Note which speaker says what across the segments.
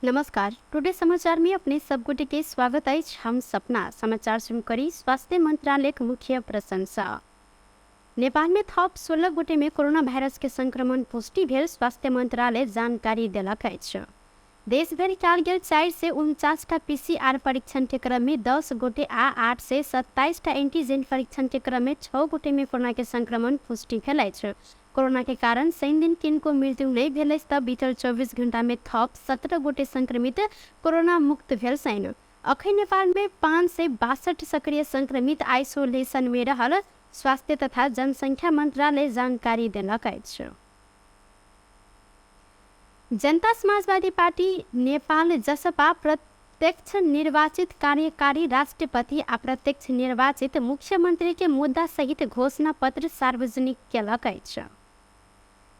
Speaker 1: नमस्कार। टुडे समाचार में अपने सबगोटे के स्वागत है। हम सपना समाचार शुरू करी। स्वास्थ्य मंत्रालय मुख्य प्रशंसा। नेपाल में थप 16 गोटे में कोरोना वायरस के संक्रमण पुष्टि भेल स्वास्थ्य मंत्रालय जानकारी देलक अछि। देशभर कयल गेल 4 से 49 PCR परीक्षण के क्रम में 10 गोटे आ 8 से 27 एंटीजन परीक्षण के क्रम में 6 गोटे में कोरोना के संक्रमण पुष्टि भेल अछि। कोरोना के कारण शनि दिन किनको मृत्यु नहीं भेल त बीतल 24 घंटा में थप 17 गोटे संक्रमित कोरोना मुक्त भेल छन्। अखन नेपाल में 5 से 62 सक्रिय संक्रमित आइसोलेशन में रहल स्वास्थ्य तथा जनसंख्या मंत्रालय जानकारी देलक अछि। जनता समाजवादी पार्टी नेपाल जसपा प्रत्यक्ष निर्वाचित कार्यकारी राष्ट्रपति आ प्रत्यक्ष निर्वाचित मुख्यमंत्री के मुद्दा सहित घोषणा पत्र सार्वजनिक केलक अछि।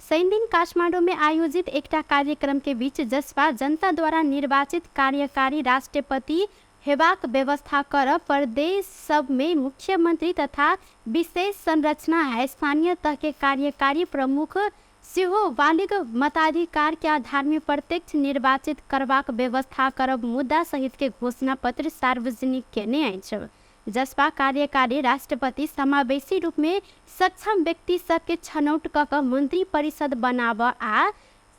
Speaker 1: शनि दिन काठमाडौँ में आयोजित एकटा कार्यक्रम के बीच जसपा जनता द्वारा निर्वाचित कार्यकारी राष्ट्रपति हेबाक व्यवस्था कर प्रदेश सब में मुख्यमंत्री तथा विशेष संरचना स्थानीय तह के कार्यकारी प्रमुख सेहो बालिग मताधिकार के आधार में प्रत्यक्ष निर्वाचित करबाक व्यवस्था करब मुद्दा सहित के घोषणा पत्र सार्वजनिक केने अछि। जसपा कार्यकारी राष्ट्रपति समावेशी रूप में सक्षम व्यक्ति सबके छनौट क मंत्री परिषद बनाब आ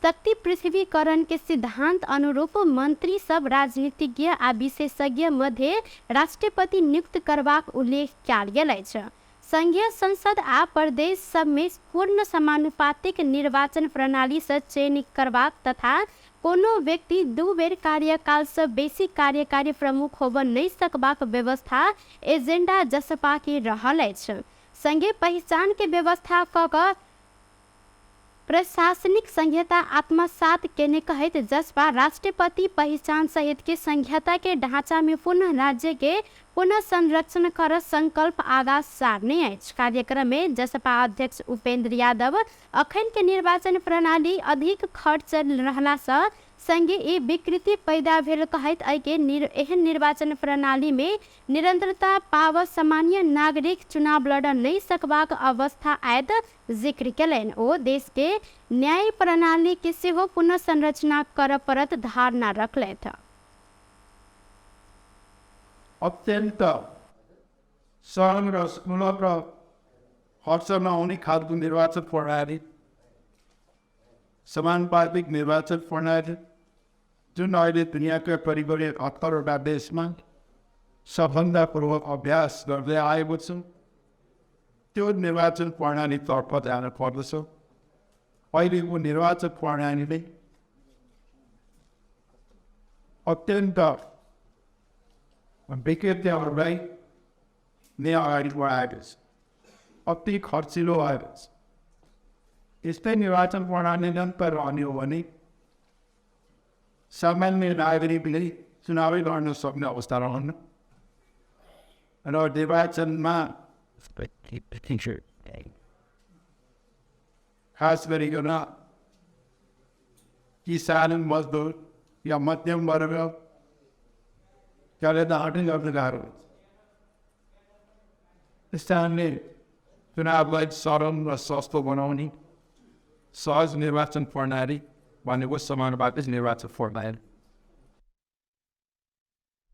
Speaker 1: शक्ति पृथ्वीकरण के सिद्धांत अनुरूप मंत्री सब राजनीतिज्ञ आ विशेषज्ञ मध्य राष्ट्रपति नियुक्त करबाक उल्लेख कयल गेल अछि। संघीय संसद आ प्रदेश सब में पूर्ण समानुपातिक निर्वाचन प्रणाली से चयनित करबाक तथा कोनो व्यक्ति 2 बेर कार्यकाल से बेसी कार्यकारी प्रमुख होब नहीं सकबाक व्यवस्था एजेंडा जसपा के रहल अछि। संघीय पहचान के व्यवस्था क प्रशासनिक संहिता आत्मसात केने कहत जसपा राष्ट्रपति पहचान सहित के संहिता के ढांचा में पुनः राज्य के पुनः संरक्षण कर संकल्प आगाज सारने अछि। कार्यक्रम में जसपा अध्यक्ष उपेंद्र यादव अखन के निर्वाचन प्रणाली अधिक खर्च रहला से संगे ए विकृति पैदा भेल कहत एहन निर्वाचन प्रणाली में निरंतरता पाव सामान्य नागरिक चुनाव लड़ नहीं सकबाक अवस्था आयत जिक्र कयलनि। ओ देश के न्याय प्रणाली के सेहो पुनः संरचना कर परत धारणा रखलथि।
Speaker 2: अत्यंत सरल र सुलभ र खर्च नहुने खालको निर्वाचन प्रणाली समानुपातिक निर्वाचन प्रणाली जुन अहिले दुनियाँका करिब 78वटा देशमा सफलतापूर्वक अभ्यास गर्दै आएको छ त्यो निर्वाचन प्रणालीतर्फ जान पर्दछ। अहिलेको निर्वाचन प्रणालीले अत्यन्त विकृतिहरूलाई नै अगाडि बढाएको छ, अति खर्चिलो भएको छ। यस्तै निर्वाचन प्रणाली निरन्तर रहने हो भने सामान्य नागरिकले चुनावै लड्न सक्ने अवस्था रहन्न र निर्वाचनमा खास गरिकन किसान मजदुर या मध्यम वर्ग त्यसले त हटिङ गर्न गाह्रो हुन्छ। त्यस कारणले चुनावलाई सरल र सस्तो बनाउने सहज निर्वाचन प्रणाली भनेको समानुपातिक निर्वाचन प्रणाली।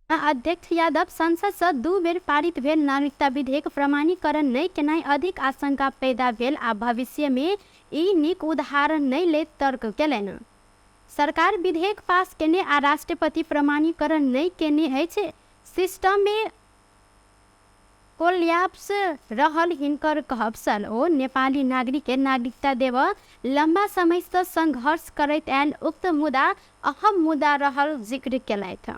Speaker 1: अध्यक्ष यादव संसद से 2 बेर पारित भेल नागरिकता विधेयक प्रमाणीकरण नहीं केनाई अधिक आशंका पैदा भेल आ भविष्य में ई नीक उदाहरण नहीं ले तर्क केलनि। सरकार विधेयक पास केने आ राष्ट्रपति प्रमाणीकरण नहीं केने अछि। सिस्टम में कोल्याप्स रहल हिनकर कहब सन ओ नेपाली नागरिक के नागरिकता देव लंबा समय से संघर्ष करैत आयल उक्त मुद्दा अहम मुद्दा रहल जिक्र केलथि।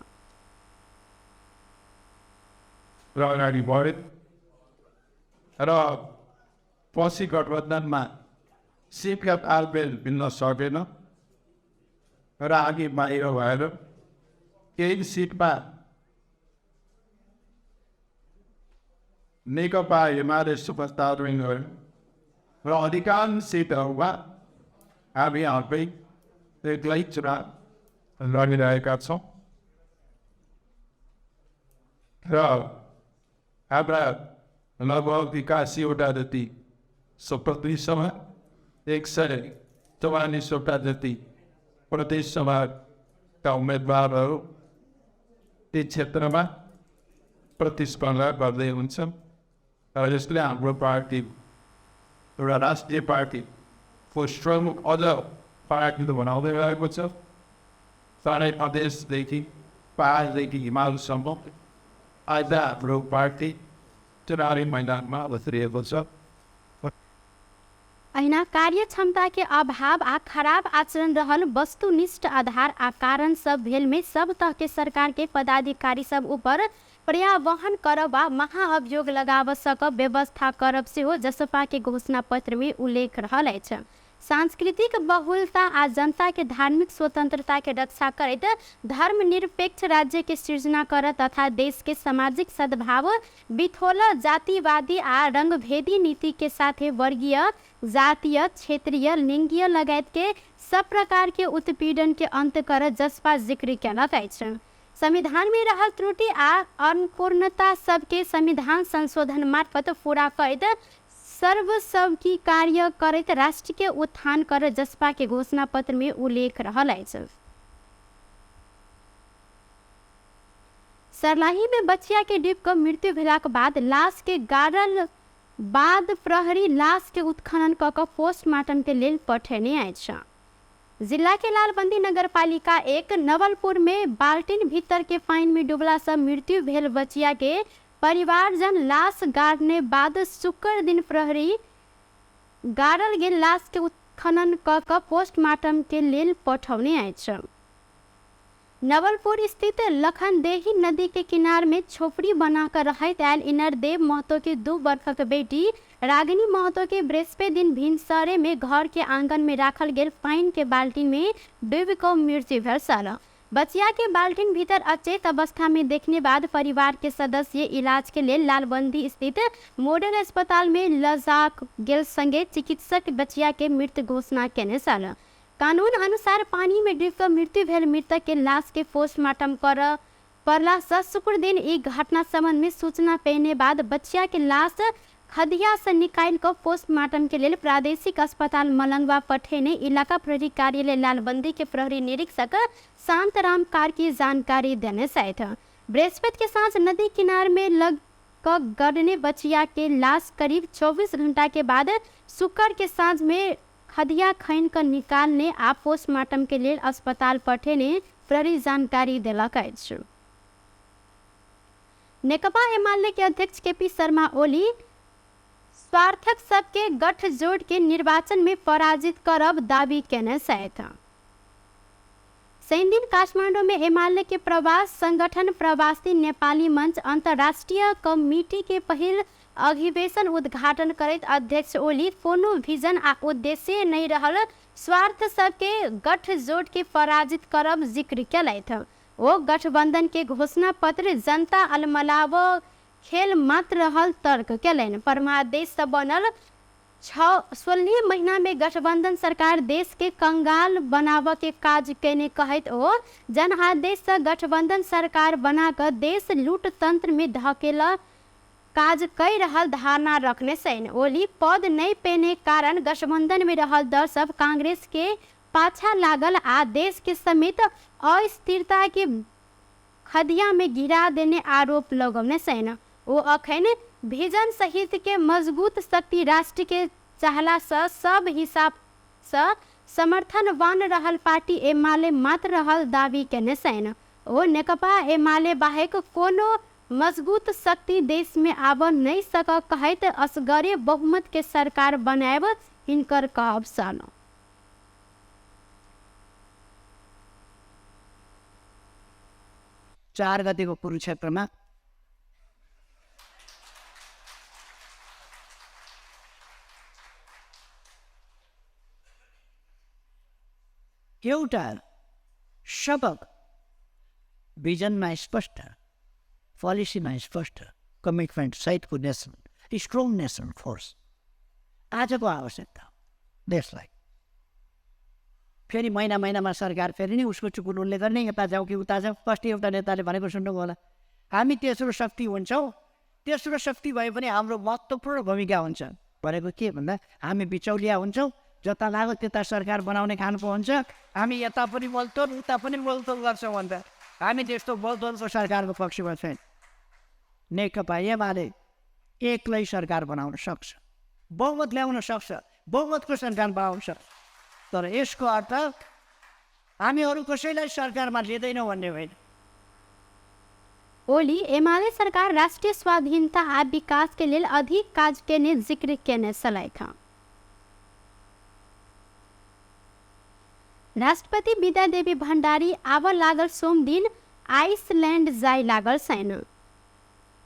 Speaker 2: र अगाडि बढे र पछि गठबन्धनमा सिटका तालमेल मिल्न सकेन र अघि बाहिर भएर केही सिटमा नेकपा एमाले सुपस्तारमा गयो र अधिकांश सिटहरूमा हामी आफै एक्लै चुनाव लडिरहेका छौँ र हाम्रा लगभग 81वटा जति प्रदेश सभा 144वटा जति प्रदेश सभा उम्मेदवारहरू ती क्षेत्रमा प्रतिस्पर्धा गर्दै हुन्छन् र यसले हाम्रो पार्टी एउटा राष्ट्रिय पार्टीको स्ट्रङ अझ पार्टी बनाउँदै रहेको छ। सारै प्रदेशदेखि पहाडदेखि हिमालसम्म आज हाम्रो पार्टी चुनावी मैदानमा उत्रिएको छ।
Speaker 1: ऐना कार्य क्षमता के अभाव आ खराब आचरण रहल वस्तुनिष्ठ आधार आ कारण सब भेल में सब तह के सरकार के पदाधिकारी सब ऊपर पर्यावहन करब आ महाअभियोग लगाव सक व्यवस्था करब से हो जसपा के घोषणा पत्र में उल्लेख रहल अछि। सांस्कृतिक बहुलता आ जनता के धार्मिक स्वतंत्रता के रक्षा करत धर्मनिरपेक्ष राज्य के सृजना कर तथा देश के सामाजिक सद्भाव बिथोल जातिवादी आ रंगभेदी नीति के साथ वर्गीय जातीय क्षेत्रीय लिंगीय लगायत के सब प्रकार के उत्पीड़न के अंत कर जसपा जिक्र कैलक अछि। संविधान में रहल त्रुटि आ अपूर्णता सबके संविधान संशोधन मार्फत पूरा करत सर्व सब की कार्य करत राष्ट्र के उत्थान कर जसपा के घोषणा पत्र में उल्लेख रहल अछि। सरलाही में बच्चिया के डूब कर मृत्यु भेलाक बाद लाश के गाड़ल बाद प्रहरी लाश के उत्खनन क के पोस्टमार्टम के लेल पठेने अछि। जिला के लालबंदी नगरपालिका एक नवलपुर में बाल्टीन भीतर के पानी में डूबला से मृत्यु भेल बच्चिया के परिवारजन लाश गाड़ने बाद शुक्र दिन प्रहरी गाड़ल गेल लाश के उत्खनन क के पोस्टमार्टम के लेल पठौने अछि। नवलपुर स्थित लखनदेही नदी के किनार में छोपड़ी बनाकर रहत आयल इनरदेव महतो के 2 वर्षक बेटी रागिनी महतो के बृहस्पति दिन भिनसरे में घर के आंगन में राखल गेल पानी के बाल्टीन में डूब कर मृत्यु भेल छल। बच्चिया के बाल्टीन भीतर अचेत अवस्था में देखने बाद परिवार के सदस्य इलाज के लिए लालबंदी स्थित मॉडल अस्पताल में लजाक गेल संगे चिकित्सक बच्चिया के मृत घोषणा केने छल। कानून अनुसार पानी में डूबकर मृत्यु भेल मृतक के लाश के पोस्टमार्टम कर पड़ला से शुक्र दिन ई घटना संबंध में सूचना पेने बाद बच्चिया के लाश खदिया से निकाल कर पोस्टमार्टम के लिए प्रादेशिक अस्पताल मलंगवा पठेने इलाका प्रहरी कार्यालय लालबंदी के प्रहरी निरीक्षक शांतराम कार की जानकारी देने सहित बृहस्पति के साँझ नदी किनार में लग गड़ने बच्चिया के लाश करीब 24 घंटा के बाद शुक्र के साँझ में खदिया खैन कर निकालने आ पोस्टमार्टम के लिए अस्पताल पठेने प्रहरी जानकारी दिलक अछि। नेकपा एमाले के अध्यक्ष केपी शर्मा ओली स्वार्थक सबके गठजोड़ के निर्वाचन में पराजित करब दावी केने सहित दिन काठमांडू में एमाले के प्रवास संगठन प्रवासी नेपाली मंच अंतर्राष्ट्रीय कमिटी के पहिल अधिवेशन उद्घाटन करत अध्यक्ष ओली कोनो विजन आ उद्देश्य नहीं रहल स्वार्थ सबके गठजोड़ के पराजित करब जिक्र केलथि। ओ गठबंधन के घोषणा पत्र जनता अलमलाव खेल मात्र रहल तर्क केलनि। परमादेश से बनल 16 महीना में गठबंधन सरकार देश के कंगाल बनाव के काज केने कहत ओ जन आदेश से गठबंधन सरकार बनाकर देश लूट तंत्र में धकेला काज कई रहल धारणा रखने से ओली पद नहीं पेने कारण गठबंधन में रहल दल सब कांग्रेस के पाछा लागल आ देश के समेत अस्थिरता के खदिया में गिरा देने आरोप लगौने से वो अखन विजन सहित के मजबूत शक्ति राष्ट्र के चाहला से सब हिसाब से समर्थनवान रहल पार्टी एमाले मात्र रहल दावी केने से ओ नेकपा एमाले बाहेक कोनो मजबूत शक्ति देश में आब नहीं सक कहत असगरे बहुमत के सरकार बनाएब हिनकर कहब सन।
Speaker 3: 4 गतेको कुरुक्षेत्रमा एउटा सबक विजनमा स्पष्ट पोलिसीमा स्पष्ट कमिटमेन्ट सहितको नेसन स्ट्रङ नेसन फोर्स आजको आवश्यकता देशलाई फेरि महिना महिनामा सरकार फेरि नै उसको चुकुनुनले गर्ने यता जाउँ कि उता जाउँ। फर्स्ट एउटा नेताले भनेको सुन्नु होला हामी तेस्रो शक्ति हुन्छौँ, तेस्रो शक्ति भए पनि हाम्रो महत्त्वपूर्ण भूमिका हुन्छ भनेको के भन्दा हामी बिचौलिया हुन्छौँ जता लाग्यो त्यता सरकार बनाउने खालको हुन्छ। हामी यता पनि बोल्छौँ उता पनि बोल्छौँ गर्छौँ भन्दा हामी त्यस्तो बोलतोलको सरकारको पक्षमा छैन। नेकपा एमाले एक्लै सरकार बनाउन सक्छ, बहुमत ल्याउन सक्छ, बहुमतको सरकार बनाउन सक्छ। तर यसको अर्थ हामी अरू कसैलाई सरकारमा लिँदैनौँ भन्ने होइन।
Speaker 1: ओली एमाले सरकार राष्ट्रीय स्वाधीनता आ विकास के लिए अधिक काज केने जिक्र केने सलाइखा। राष्ट्रपति विद्यादेवी भण्डारी आब लागल सोम दिन आइसलैंड जाय लागल छैन।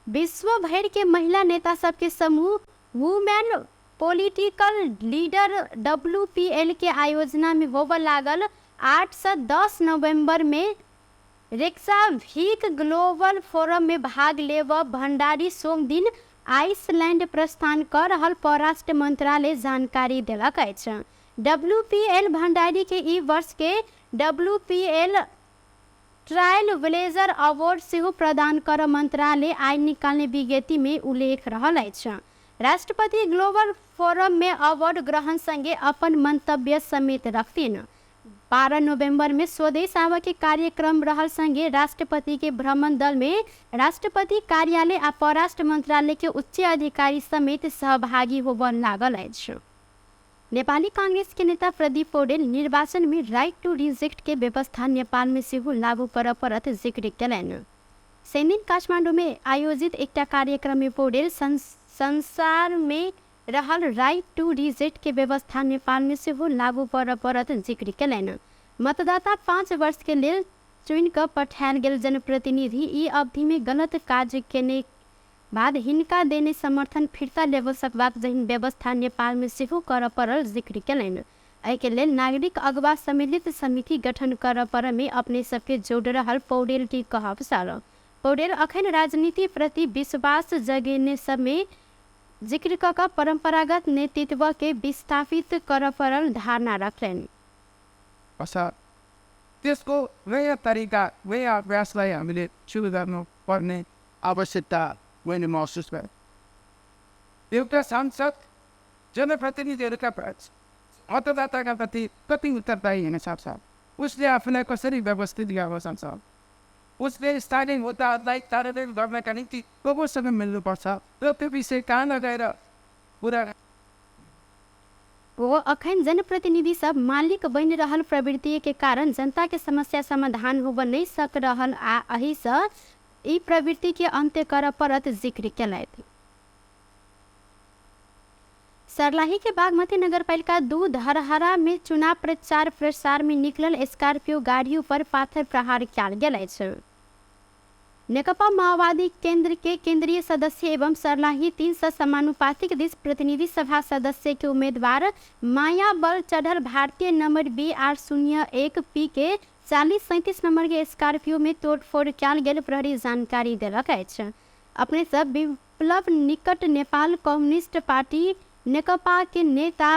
Speaker 1: विश्व भर के महिला नेता सबके समूह वुमेन पॉलिटिकल लीडर WPL के आयोजना में होबे लागल 8 से 10 नवंबर में रेक्साविक ग्लोबल फोरम में भाग लेब भण्डारी सोम दिन आइसलैंड प्रस्थान कर रहल परराष्ट्र मंत्रालय जानकारी देलक अछि। WPL भण्डारी के ई वर्ष के WPL ट्रायल ब्लेजर अवार्ड सेहो प्रदान कर मंत्रालय आय निकालने विज्ञप्ति में उल्लेख रहल अछि। राष्ट्रपति ग्लोबल फोरम में अवार्ड ग्रहण संगे अपन मंतव्य समेत रखथिन। 12 नवंबर में स्वदेश आवा के कार्यक्रम रहल संगे राष्ट्रपति के भ्रमण दल में राष्ट्रपति कार्यालय आ परराष्ट्र मंत्रालय के उच्च अधिकारी समेत सहभागी होबन लागल अछि। नेपाली कांग्रेस के नेता प्रदीप पौडेल निर्वाचन में राइट टू रिजेक्ट के व्यवस्था नेपाल में सेहो लागू कर परत जिक्र केलनि। शनि काठमांडू में आयोजित एक कार्यक्रम में पौडेल संसार में रहल राइट टू रिजेक्ट के व्यवस्था नेपाल में सेहो लागू कर परत जिक्र केलनि। मतदाता 5 वर्ष के लिए चुन कर पठायल गेल जनप्रतिनिधि ई अवधि में गलत कार्य केने बाद हिनका देने समर्थन फिरता लेब सकबाक जहिन व्यवस्था नेपाल में सेहो कर परल जिक्र केलनि। एहि के लेल नागरिक अगवा सम्मिलित समिति गठन कर पर में अपने सबके जोड़ रहल पौडेल की कहब साल। पौडेल अखन राजनीति प्रति विश्वास जगेने सब में जिक्र कर परंपरागत नेतृत्व के विस्थापित कर परल धारणा रखलनि।
Speaker 2: त्यसको नयाँ तरिका नयाँ अभ्यासलाई हामीले सुरु गर्नुपर्ने आवश्यकता मैले महसुस गरेँ। एउटा सांसद जनप्रतिनिधिहरूका मतदाताका प्रति कति उत्तरदायी हुन सक्छ, उसले आफूलाई कसरी व्यवस्थित गर्न सक्छ, उसले स्थानीय मुद्दाहरूलाई कार्यान्वयन गर्नका निम्ति कोसँग मिल्नुपर्छ र त्यो विषय कहाँ नगएर कुरा
Speaker 1: वो अखन जनप्रतिनिधि सब मालिक बन रहल प्रवृत्ति के कारण जनता के समस्या समाधान होब नहीं सक रहल आ अही से ई प्रवृत्ति के अंत्य कर परत जिक्र केलथि। सर्लाही के बागमती नगरपालिका 2 धरहरा में चुनाव प्रचार प्रसार में निकलल स्कॉर्पियो गाड़ियों पर पाथर प्रहार कयल गेल अछि। नेकपा माओवादी केंद्र के केंद्रीय सदस्य एवं सर्लाही 3 से समानुपातिक दिश प्रतिनिधि सभा सदस्य के उम्मीदवार माया बल चढ़ल भारतीय नंबर BR01 P के 4037 नंबर के स्कॉर्पियो में तोड़फोड़ कयल गेल प्रहरी जानकारी देलक अछि। अपने सब विप्लव निकट नेपाल कम्युनिस्ट पार्टी नेकपा के नेता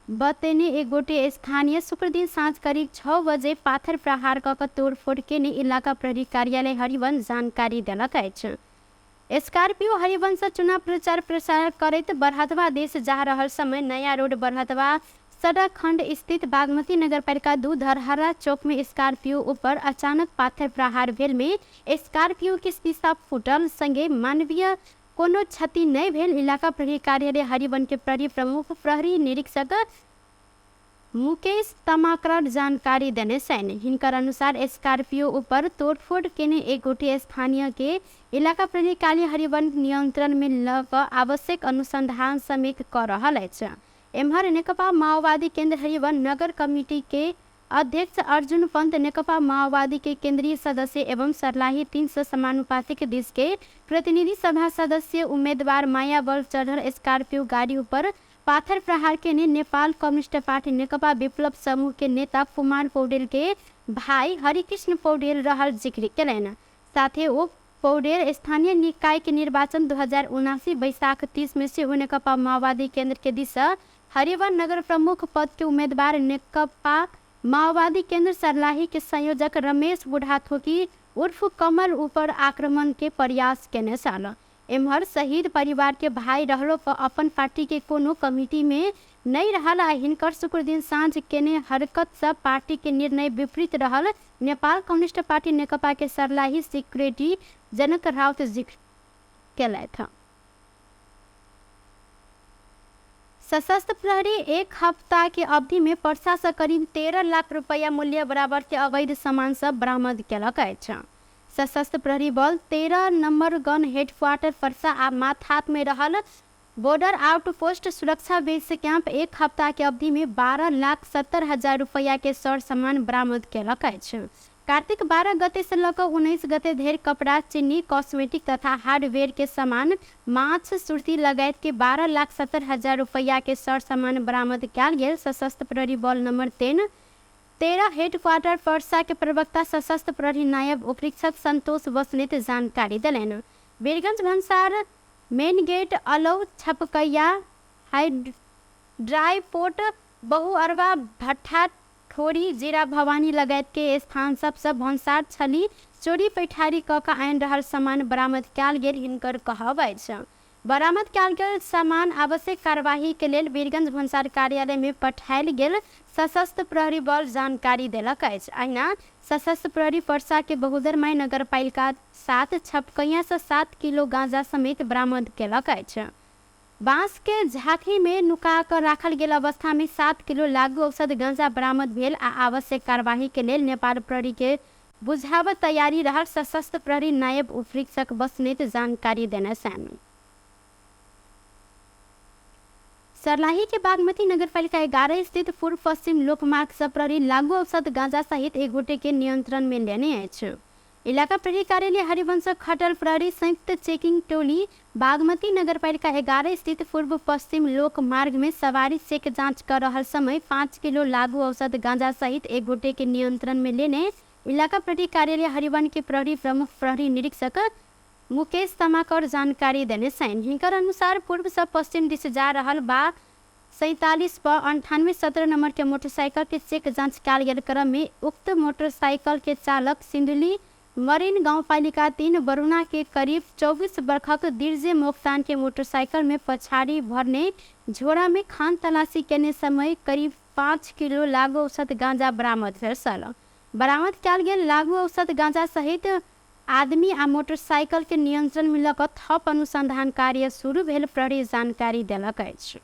Speaker 1: बतेने एक गोटे स्थानीय शुक्र दिन साँझ करीब 6 बजे पाथर प्रहार क तोड़फोड़ के ने इलाका प्रहरी कार्यालय हरिवंश जानकारी देलक अछि। स्कॉर्पियो हरिवंश चुनाव प्रचार प्रसार करैत बरहतवा देश जा रहल समय नया रोड बरहतवा सड़क खंड स्थित बागमती नगरपालिका 2 धरहरा चौक में स्कॉर्पियो ऊपर अचानक पाथर प्रहार भेल में स्कॉर्पियो के शीशा फूटल संगे मानवीय कोनो क्षति नहीं भेल इलाका प्रहरी कार्यालय हरिवंश के प्रहरी प्रमुख प्रहरी निरीक्षक मुकेश तमाकर जानकारी देने सैन। हिनकर अनुसार स्कॉर्पियो ऊपर तोड़फोड़ केने एक गोटे स्थानीय के इलाका प्रहरी कार्यालय हरिवंश नियंत्रण में ल आवश्यक अनुसंधान समेत कर रहल अछि। एम्हर नेकपा माओवादी केंद्र हरिवंश नगर कमिटी के अध्यक्ष अर्जुन पंत नेकपा माओवादी के केंद्रीय सदस्य एवं सर्लाही 3 से समानुपातिक दिश के प्रतिनिधि सभा सदस्य उम्मीदवार माया बल चढ़ल स्कॉर्पियो गाड़ी ऊपर पाथर प्रहार के ने नेपाल कम्युनिस्ट पार्टी नेकपा विप्लव समूह के नेता कुमार पौडेल के भाई हरिकृष्ण पौडेल रहल जिक्र केलनि। साथे वो पौडेल स्थानीय निकाय के निर्वाचन 2079 बैसाख 30 में से नेकपा माओवादी केंद्र के दिशा हरिवंश नगर प्रमुख पद के उम्मीदवार नेकपा माओवादी केंद्र सर्लाही के संयोजक रमेश बुढ़ाथोकी उर्फ कमल ऊपर आक्रमण के प्रयास केने साल। एम्हर शहीद परिवार के भाई रहलो पर अपन पार्टी के कोनो कमिटी में नहीं रहल आ हिनकर शुक्र दिन साँझ केने हरकत सब पार्टी के निर्णय विपरीत रहल नेपाल कम्युनिस्ट पार्टी नेकपा के सर्लाही सेक्रेटरी जनक राउत जिक्र केलथि। सशस्त्र प्रहरी एक हफ्ता के अवधि में पर्सा से करीब 13 लाख रुपया मूल्य बराबर के अवैध सामान सब बरामद केलक अछि। सशस्त्र प्रहरी बल 13 नंबर गन हेडक्वार्टर पर्सा आ माथात में रहल बॉर्डर आउटपोस्ट सुरक्षा बेस कैंप एक हफ्ता के अवधि में 12,70,000 रुपया के सर सामान बरामद केलक अछि। कार्तिक 12 गते से लकर 19 गते धरि कपड़ा, चीनी, कॉस्मेटिक तथा हार्डवेयर के सामान, माछ, सुर्ती लगायत के 12,70,000 रुपया के सर सामान बरामद कयल गेल। सशस्त्र प्रहरी बल नंबर 13 हेडक्वार्टर पर्सा के प्रवक्ता सशस्त्र प्रहरी नायब उपरीक्षक संतोष बस्नेत जानकारी दिलनि। वीरगंज भंसार मेन गेट, अलौ, छपकैया, हाईड्राईपोर्ट, बहुअरवा, भट्ठा, ठोरी, जीरा भवानी लगायत के स्थान सब भंसार छली चोरी पैठारी क के आनि रहल सामान बरामद कयल गेल हिनकर कहब अछि। बरामद कयल गेल सामान आवश्यक कार्यवाही के लेल वीरगंज भंसार कार्यालय में पठायल गेल सशस्त्र प्रहरी बल जानकारी देलक अछि। अहिना सशस्त्र प्रहरी पर्सा के बहुदरमाई नगर पालिका 7 छपकैया से 7 किलो गांजा समेत बरामद केलक अछि। बांस के झांकी में नुका कर राखल गेल अवस्था में 7 किलो लागू औषध गांजा बरामद भेल आ आवश्यक कार्यवाही के लेल नेपाल प्रहरी के बुझावत तैयारी रहल सशस्त्र प्रहरी नायब उपरीक्षक बस्नेत जानकारी देने सन। सर्लाही के बागमती नगरपालिका 11 स्थित पूर्व पश्चिम लोकमार्ग से प्रहरी लागू औषध गांजा सहित एक गोटे के नियंत्रण में लेने अछि। इलाका प्रहरी कार्यालय हरिवंश खटल प्रहरी संयुक्त चेकिंग टोली बागमती नगरपालिका 11 स्थित पूर्व पश्चिम लोक मार्ग में सवारी चेक जांच कर रहल समय 5 किलो लागू औषध गांजा सहित एक गोटे के नियंत्रण में लेने इलाका प्रहरी कार्यालय हरिवन के प्रहरी प्रमुख प्रहरी निरीक्षक मुकेश तमाकर जानकारी देने सन। हिनकर अनुसार पूर्व से पश्चिम दिश जा रहल 47 पर 9817 नंबर के मोटरसाइकिल के चेक जांच कयल गेल क्रम में उक्त मोटरसाइकिल के चालक सिंधुली मरीन गांव पालिका 3 बरुणा के करीब 24 वर्षक दिर्जे मोक्तान के मोटरसाइकिल में पछाड़ी भरने झोरा में खान तलाशी केने समय करीब 5 किलो लागू औषध गांजा बरामद भेल छल। बरामद कयल गेल लागू औषध गांजा सहित आदमी आ मोटरसाइकिल के नियंत्रण में लऽ थप अनुसंधान कार्य शुरू भेल प्रहरी जानकारी देलक अछि।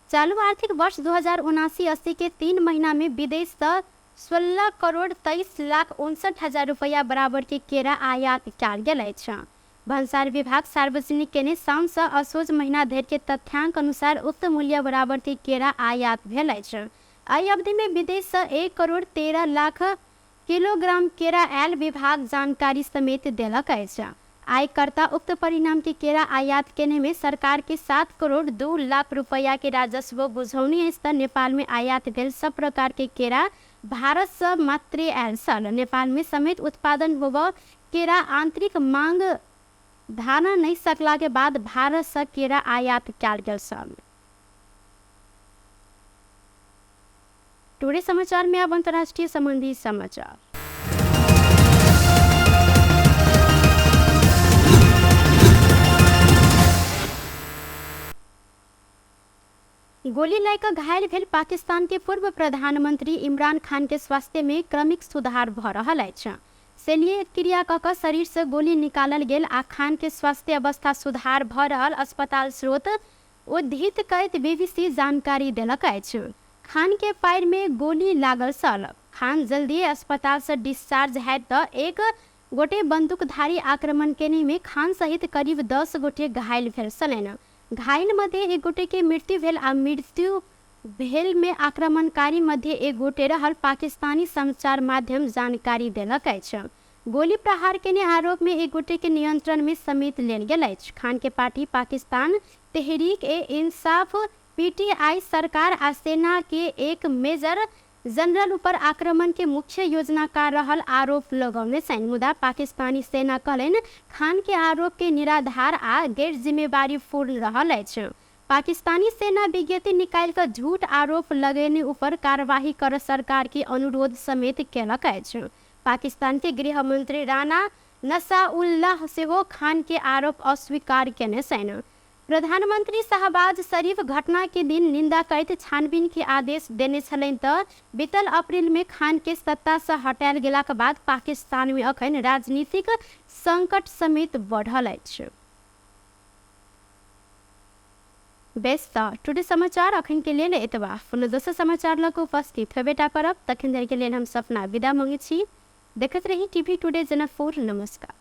Speaker 1: चालू आर्थिक वर्ष 2079-80 के 3 महीना में विदेश से 16,23,59,000 रुपया बराबर के केरा आयात कयल गेल अछि। भंसार विभाग सार्वजनिक केने शाम से असोज महीना धरि के तथ्यांक अनुसार उक्त मूल्य बराबर के केरा आयात भेल अछि। एहि अवधि में विदेश से 1,13,00,000 किलोग्राम केरा आयल विभाग जानकारी समेत देलक अछि। आयकर्ता उक्त परिणाम के केरा आयात केने में सरकार के 7,02,00,000 रुपया के राजस्व बुझौनी अछि। नेपाल में आयात भेल सब प्रकार के केरा भारत से मात्र आयल छल। नेपाल में समेत उत्पादन होबऽ केरा आंतरिक मांग धाना नहीं सकला के बाद भारत से केरा आयात कयल गेल छल। टुडे समाचार में अब अंतर्राष्ट्रीय संबंधी समाचार। गोली लयक घायल भेल पाकिस्तान के पूर्व प्रधानमंत्री इमरान खान के स्वास्थ्य में क्रमिक सुधार भ रहल अछि। शल्य क्रिया क के शरीर से गोली निकालल गेल आ खान के स्वास्थ्य अवस्था सुधार भ रहल अस्पताल स्रोत उद्धृत करैत बीबीसी जानकारी देलक अछि। खान के पैर में गोली लागल छल। खान जल्दी अस्पताल से डिस्चार्ज है तो एक गोटे बंदूकधारी आक्रमण केने में खान सहित करीब 10 गोटे घायल भेल छलनि। घायल मध्य एक गोटे के मृत्यु भेल आ मृत्यु भेल में आक्रमणकारी मध्य एक गोटे रहल पाकिस्तानी समाचार माध्यम जानकारी देलक अछि। गोली प्रहार केने आरोप में एक गोटे के नियंत्रण में समेत लेल गेल अछि। खान के पार्टी पाकिस्तान तहरीक ए इंसाफ पीटीआई सरकार आ सेना के एक मेजर जनरल ऊपर आक्रमण के मुख्य योजनाकार रहल आरोप लगौने छन्। मुदा पाकिस्तानी सेना कहलनि खान के आरोप के निराधार आ गैर जिम्मेवारी पूर्ण रहल अछि। पाकिस्तानी सेना विज्ञप्ति निकाल कर झूठ आरोप लगेने ऊपर कार्यवाही कर सरकार के अनुरोध समेत केलक अछि। पाकिस्तान के गृह मंत्री राणा नसाउल्लाह सेहो खान के आरोप अस्वीकार केने छैन। प्रधानमंत्री शाहबाज शरीफ घटना के दिन निंदा करते छानबीन के आदेश देने छलैन त बीतल अप्रैल में खान के सत्ता से हटायल गेला के बाद पाकिस्तान में अखन राजनीतिक संकट समेत बढ़ल अछि। बेस्ट टुडे समाचार अखन के लेल एतबा। पुनः दोसर समाचार लग उपस्थित हेबेटा करब, तखन देर के लेल हम सपना विदा मांगे छी। देखत रही टीवी टुडे जनकपुर। नमस्कार।